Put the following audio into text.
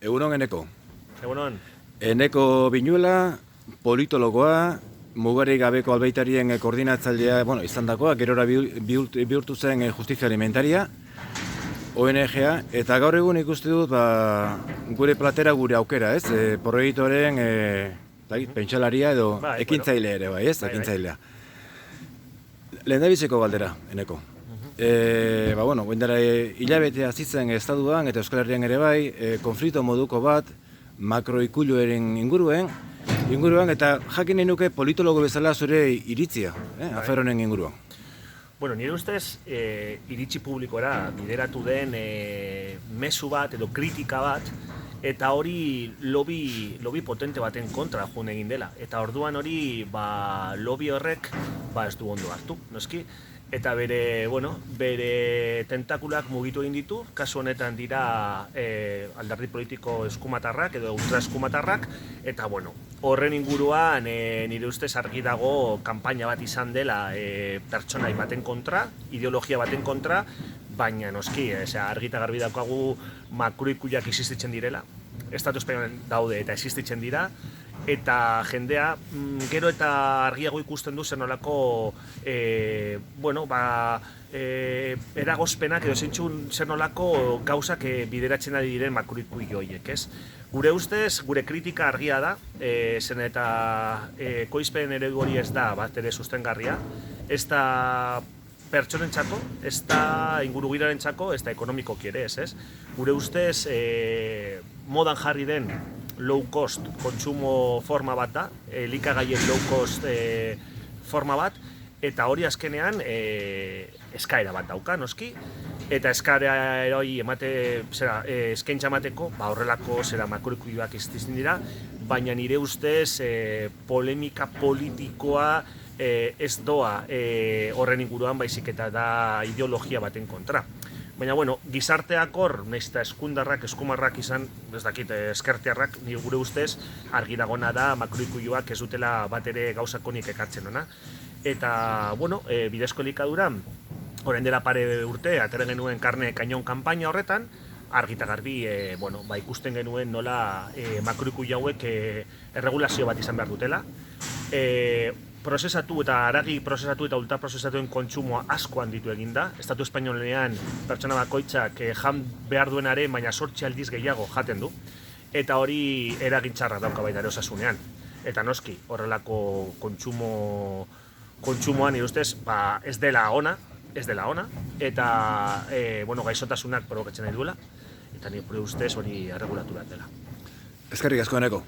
Egunon Eneko. Egunon. Eneko Binuela, politologoa, mugarik gabeko albeitarien koordinatzailea, izandakoa, gerora bihurtu zen justizia alimentaria, ONG-a, eta gaur egun ikuste dut gure platera gure aukera, ez? Proiektuaren pentsalaria edo ekintzaile ere, ez? Ekintzailea. Lehendabiziko galdera, Eneko. Guendara hilabetea zitzen estaduan eta Euskal Herrian ere bai, konflikto moduko bat, makroikuluaren inguruan eta jakin nahi nuke politologo bezala zure iritzia, afer honen inguruan. Bueno, nire ustez, iritzi publikora bideratu den mezu bat edo kritika bat, eta hori lobby potente baten kontra joan egin dela. Eta orduan hori, lobby horrek ez du ondo hartu, noski? Eta bere tentakulak mugitu egin ditu, kasu honetan dira alderdi politiko eskumatarrak edo ultraeskumatarrak, eta horren inguruan nire ustez argi dago kanpaina bat izan dela pertsonai baten kontra, ideologia baten kontra, baina noski, argi eta garbi daukagu makroikuliak existitzen direla, Estatu Espainoan daude eta existitzen dira, eta jendea gero eta argiago ikusten du zer nolako eragozpenak edo zer nolako gauzak bideratzen ari diren makroikuili horiek, ez? Gure ustez, gure kritika argia da, zen eta ekoizpen eredu hori ez da bat ere sustengarria, ez da pertsonentzako, ez da ingurugiroarentzako, ez da ekonomikoki ere, ez? Gure ustez, modan jarri den low cost kontsumo forma bat da, elikagaien low cost forma bat, eta hori azkenean eskaera bat dauka, noski, eta eskaera hori eskaintza emateko, horrelako makroikuliak existitzen dira, baina nire ustez polemika politikoa ez doa horren inguruan baizik eta da ideologia baten kontra. Baina, gizarteak hor, nahiz eta eskumarrak izan, ez dakit, eskertiarrak, nire gure ustez, argi dagona da makroikuliak ez dutela bat ere gauzakonik ekartzen ona. Eta, bidezko elikadura, orain dela pare urte, atera genuen karne kainon kanpaina horretan, argi eta garbi, ikusten genuen nola makroikuli hauek erregulazio bat izan behar dutela. Prozesatu eta haragi prozesatu eta ultraprozesatuen kontsumoa asko handitu eginda. Estatu Espainolean pertsona bakoitzak jan behar duenaren, baina 8 aldiz gehiago jaten du. Eta hori eragin txarra dauka baita ere osasunean. Eta noski, horrelako kontsumoan nire ustez ez dela ona, eta gaixotasunak provokatzen nahi duela, eta nire ustez hori erregulatu behar dela. Eskerrik asko, Eneko.